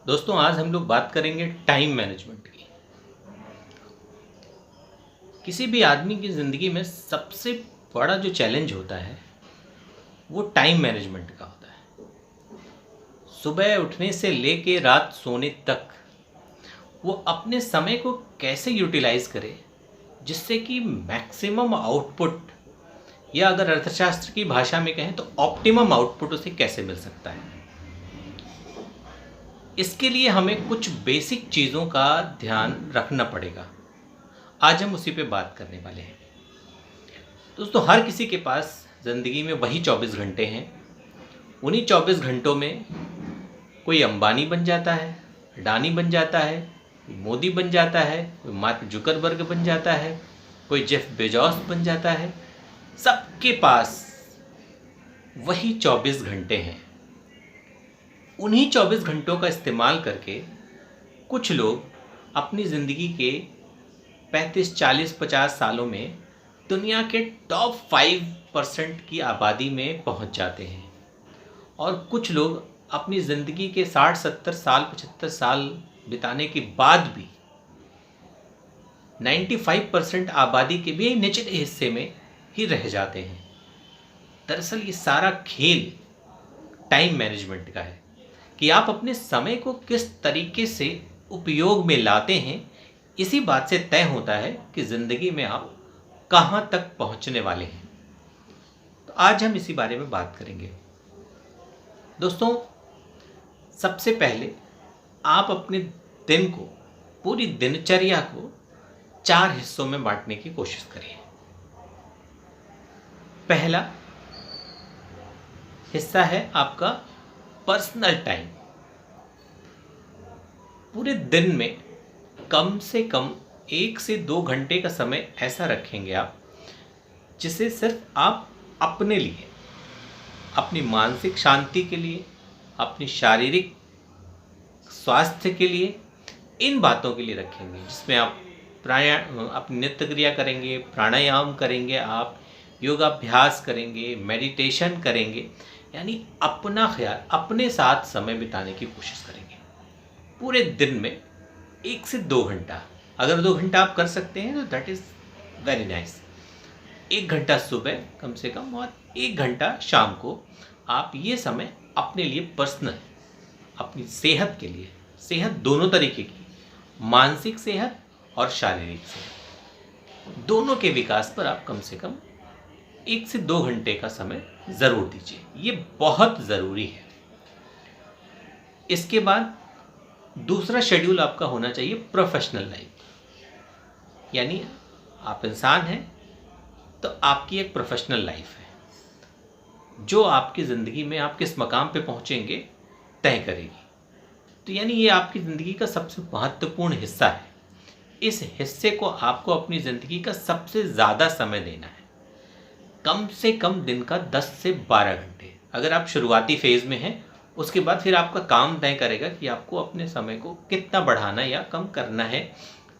दोस्तों आज हम लोग बात करेंगे टाइम मैनेजमेंट की। किसी भी आदमी की ज़िंदगी में सबसे बड़ा जो चैलेंज होता है वो टाइम मैनेजमेंट का होता है। सुबह उठने से लेके रात सोने तक वो अपने समय को कैसे यूटिलाइज करे जिससे कि मैक्सिमम आउटपुट, या अगर अर्थशास्त्र की भाषा में कहें तो ऑप्टिमम आउटपुट उसे कैसे मिल सकता है। इसके लिए हमें कुछ बेसिक चीज़ों का ध्यान रखना पड़ेगा। आज हम उसी पे बात करने वाले हैं। दोस्तों हर किसी के पास ज़िंदगी में वही 24 घंटे हैं। उन्हीं 24 घंटों में कोई अंबानी बन जाता है, अडानी बन जाता है, मोदी बन जाता है, कोई मार्क जुकरबर्ग बन जाता है, कोई जेफ बेजोस बन जाता है। सबके पास वही 24 घंटे हैं। उन्हीं 24 घंटों का इस्तेमाल करके कुछ लोग अपनी ज़िंदगी के 35, 40, 50 सालों में दुनिया के टॉप 5% की आबादी में पहुंच जाते हैं, और कुछ लोग अपनी ज़िंदगी के 60, 70 साल, 75 साल बिताने के बाद भी 95% आबादी के भी निचले हिस्से में ही रह जाते हैं। दरअसल ये सारा खेल टाइम मैनेजमेंट का है कि आप अपने समय को किस तरीके से उपयोग में लाते हैं। इसी बात से तय होता है कि ज़िंदगी में आप कहाँ तक पहुँचने वाले हैं। तो आज हम इसी बारे में बात करेंगे। दोस्तों सबसे पहले आप अपने दिन को, पूरी दिनचर्या को 4 हिस्सों में बांटने की कोशिश करिए। पहला हिस्सा है आपका पर्सनल टाइम। पूरे दिन में कम से कम 1 से 2 घंटे का समय ऐसा रखेंगे आप जिसे सिर्फ आप अपने लिए, अपनी मानसिक शांति के लिए, अपनी शारीरिक स्वास्थ्य के लिए, इन बातों के लिए रखेंगे, जिसमें आप अपनी नित्य क्रिया करेंगे, प्राणायाम करेंगे, आप योगाभ्यास करेंगे, मेडिटेशन करेंगे, यानी अपना ख्याल, अपने साथ समय बिताने की कोशिश करेंगे। पूरे दिन में 1 से 2 घंटा, अगर 2 घंटा आप कर सकते हैं तो दैट इज़ वेरी नाइस। 1 घंटा सुबह कम से कम और 1 घंटा शाम को आप ये समय अपने लिए पर्सनल, अपनी सेहत के लिए, सेहत दोनों तरीके की, मानसिक सेहत और शारीरिक सेहत, दोनों के विकास पर आप कम से कम 1 से 2 घंटे का समय ज़रूर दीजिए। ये बहुत ज़रूरी है। इसके बाद दूसरा शेड्यूल आपका होना चाहिए प्रोफेशनल लाइफ, यानी आप इंसान हैं तो आपकी एक प्रोफेशनल लाइफ है जो आपकी ज़िंदगी में आप किस मकाम पे पहुंचेंगे तय करेगी। तो यानी ये आपकी ज़िंदगी का सबसे महत्वपूर्ण हिस्सा है। इस हिस्से को आपको अपनी ज़िंदगी का सबसे ज़्यादा समय देना है, कम से कम दिन का 10 से 12 घंटे। अगर आप शुरुआती फेज़ में हैं, उसके बाद फिर आपका काम तय करेगा कि आपको अपने समय को कितना बढ़ाना या कम करना है,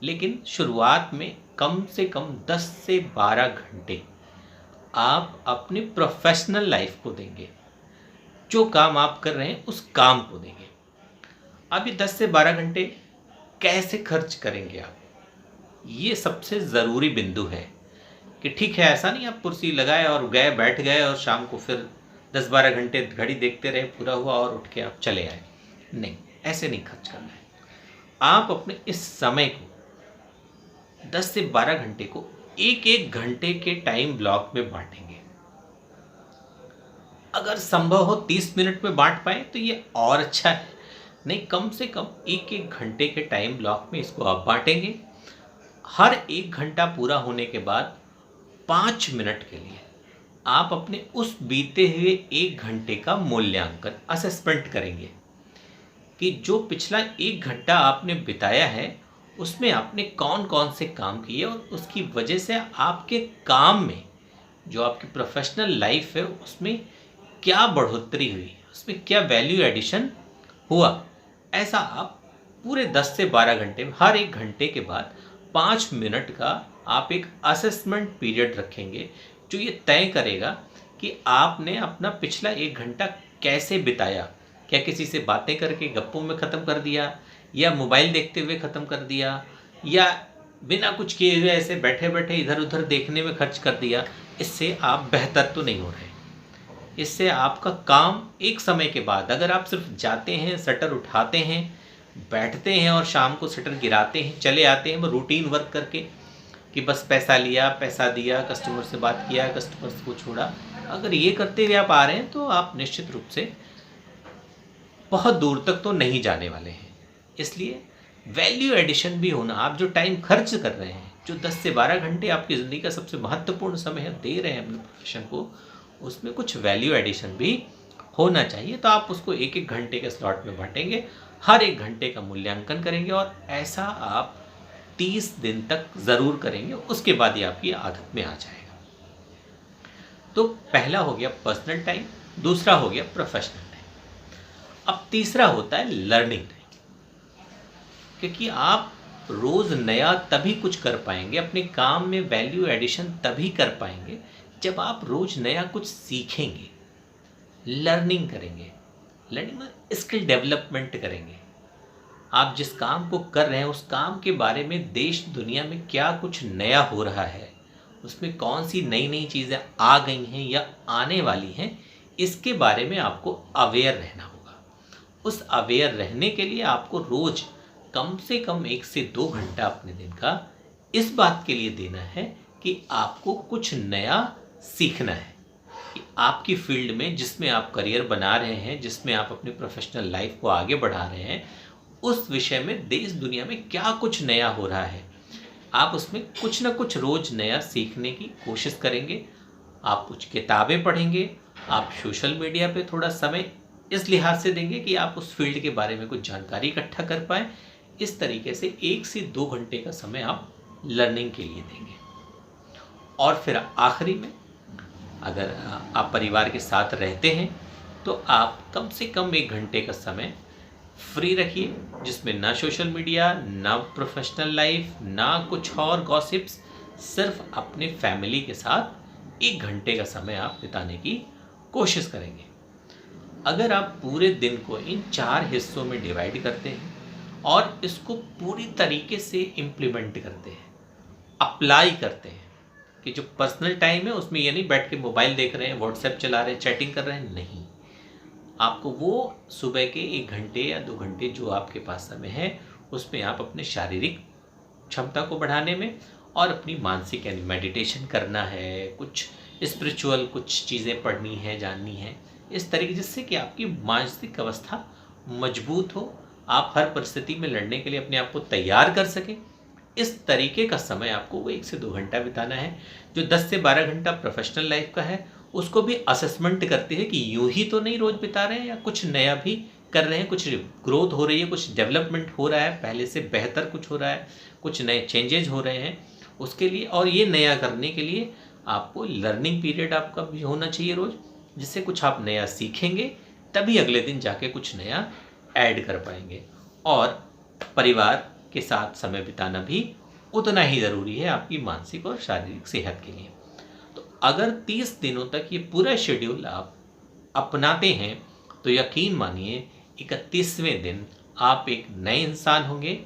लेकिन शुरुआत में कम से कम 10 से 12 घंटे आप अपनी प्रोफेशनल लाइफ को देंगे। जो काम आप कर रहे हैं उस काम को देंगे। अब ये 10 से 12 घंटे कैसे खर्च करेंगे आप, ये सबसे ज़रूरी बिंदु है। कि ठीक है, ऐसा नहीं आप कुर्सी लगाए और गए, बैठ गए और शाम को फिर 10-12 घंटे घड़ी देखते रहे, पूरा हुआ और उठ के आप चले आए। नहीं, ऐसे नहीं खर्च करना है। आप अपने इस समय को 10 से 12 घंटे को एक एक घंटे के टाइम ब्लॉक में बांटेंगे। अगर संभव हो 30 मिनट में बांट पाए तो ये और अच्छा है। नहीं, कम से कम एक एक घंटे के टाइम ब्लॉक में इसको आप बांटेंगे। हर 1 घंटा पूरा होने के बाद 5 मिनट के लिए आप अपने उस बीते हुए 1 घंटे का मूल्यांकन, असेसमेंट करेंगे कि जो पिछला 1 घंटा आपने बिताया है उसमें आपने कौन कौन से काम किए और उसकी वजह से आपके काम में, जो आपकी प्रोफेशनल लाइफ है, उसमें क्या बढ़ोतरी हुई, उसमें क्या वैल्यू एडिशन हुआ। ऐसा आप पूरे 10 से 12 घंटे में हर 1 घंटे के बाद 5 मिनट का आप एक असेसमेंट पीरियड रखेंगे, जो ये तय करेगा कि आपने अपना पिछला 1 घंटा कैसे बिताया, क्या किसी से बातें करके गप्पों में ख़त्म कर दिया, या मोबाइल देखते हुए ख़त्म कर दिया, या बिना कुछ किए हुए ऐसे बैठे बैठे इधर उधर देखने में खर्च कर दिया, इससे आप बेहतर तो नहीं हो रहे। इससे आपका काम एक समय के बाद, अगर आप सिर्फ जाते हैं, शटर उठाते हैं, बैठते हैं और शाम को शटर गिराते हैं, चले आते हैं रूटीन वर्क करके कि बस पैसा लिया, पैसा दिया, कस्टमर से बात किया, कस्टमर्स को छोड़ा, अगर ये करते हुए आप आ रहे हैं तो आप निश्चित रूप से बहुत दूर तक तो नहीं जाने वाले हैं। इसलिए वैल्यू एडिशन भी होना, आप जो टाइम खर्च कर रहे हैं, जो 10 से 12 घंटे आपकी ज़िंदगी का सबसे महत्वपूर्ण समय है, दे रहे हैं अपने प्रोफेशन को, उसमें कुछ वैल्यू एडिशन भी होना चाहिए। तो आप उसको एक एक घंटे के स्लॉट में बांटेंगे, हर एक घंटे का मूल्यांकन करेंगे, और ऐसा आप 30 दिन तक ज़रूर करेंगे। उसके बाद ये आपकी आदत में आ जाएगा। तो पहला हो गया पर्सनल टाइम, दूसरा हो गया प्रोफेशनल टाइम। अब तीसरा होता है लर्निंग टाइम, क्योंकि आप रोज़ नया तभी कुछ कर पाएंगे, अपने काम में वैल्यू एडिशन तभी कर पाएंगे जब आप रोज़ नया कुछ सीखेंगे, लर्निंग करेंगे। लर्निंग में स्किल डेवलपमेंट करेंगे। आप जिस काम को कर रहे हैं उस काम के बारे में देश दुनिया में क्या कुछ नया हो रहा है, उसमें कौन सी नई नई चीज़ें आ गई हैं या आने वाली हैं, इसके बारे में आपको अवेयर रहना होगा। उस अवेयर रहने के लिए आपको रोज़ कम से कम 1 से 2 घंटा अपने दिन का इस बात के लिए देना है कि आपको कुछ नया सीखना है, कि आपकी फील्ड में जिसमें आप करियर बना रहे हैं, जिसमें आप अपनी प्रोफेशनल लाइफ को आगे बढ़ा रहे हैं, उस विषय में देश दुनिया में क्या कुछ नया हो रहा है, आप उसमें कुछ ना कुछ रोज़ नया सीखने की कोशिश करेंगे। आप कुछ किताबें पढ़ेंगे, आप सोशल मीडिया पे थोड़ा समय इस लिहाज से देंगे कि आप उस फील्ड के बारे में कुछ जानकारी इकट्ठा कर पाएँ। इस तरीके से 1 से 2 घंटे का समय आप लर्निंग के लिए देंगे। और फिर आखिरी में, अगर आप परिवार के साथ रहते हैं तो आप कम से कम 1 घंटे का समय फ्री रखिए, जिसमें ना सोशल मीडिया, ना प्रोफेशनल लाइफ, ना कुछ और गॉसिप्स, सिर्फ अपने फैमिली के साथ 1 घंटे का समय आप बिताने की कोशिश करेंगे। अगर आप पूरे दिन को इन 4 हिस्सों में डिवाइड करते हैं और इसको पूरी तरीके से इम्प्लीमेंट करते हैं, अप्लाई करते हैं, कि जो पर्सनल टाइम है उसमें ये नहीं बैठ के मोबाइल देख रहे हैं, व्हाट्सएप चला रहे हैं, चैटिंग कर रहे हैं, नहीं। आपको वो सुबह के 1 घंटे या 2 घंटे जो आपके पास समय है, उसमें आप अपने शारीरिक क्षमता को बढ़ाने में और अपनी मानसिक, यानी मेडिटेशन करना है, कुछ स्पिरिचुअल कुछ चीज़ें पढ़नी है, जाननी है, इस तरीके, जिससे कि आपकी मानसिक अवस्था मजबूत हो, आप हर परिस्थिति में लड़ने के लिए अपने आप को तैयार कर सकें। इस तरीके का समय आपको वो 1 से 2 घंटा बिताना है। जो 10 से 12 घंटा प्रोफेशनल लाइफ का है, उसको भी असेसमेंट करते हैं कि यूं ही तो नहीं रोज़ बिता रहे हैं, या कुछ नया भी कर रहे हैं, कुछ ग्रोथ हो रही है, कुछ डेवलपमेंट हो रहा है, पहले से बेहतर कुछ हो रहा है, कुछ नए चेंजेज हो रहे हैं उसके लिए। और ये नया करने के लिए आपको लर्निंग पीरियड आपका भी होना चाहिए रोज़, जिससे कुछ आप नया सीखेंगे, तभी अगले दिन जाके कुछ नया ऐड कर पाएंगे। और परिवार के साथ समय बिताना भी उतना ही ज़रूरी है आपकी मानसिक और शारीरिक सेहत के लिए। तो अगर 30 दिनों तक ये पूरा शेड्यूल आप अपनाते हैं तो यकीन मानिए 31वें दिन आप एक नए इंसान होंगे,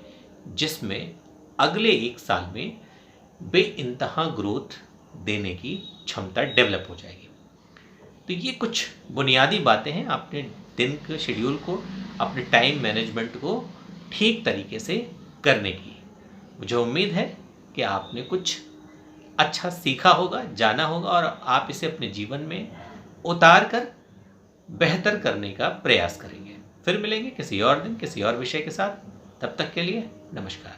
जिसमें अगले 1 साल में बेइंतहा ग्रोथ देने की क्षमता डेवलप हो जाएगी। तो ये कुछ बुनियादी बातें हैं अपने दिन के शेड्यूल को, अपने टाइम मैनेजमेंट को ठीक तरीके से करने की। मुझे उम्मीद है कि आपने कुछ अच्छा सीखा होगा, जाना होगा, और आप इसे अपने जीवन में उतार कर बेहतर करने का प्रयास करेंगे। फिर मिलेंगे किसी और दिन, किसी और विषय के साथ। तब तक के लिए नमस्कार।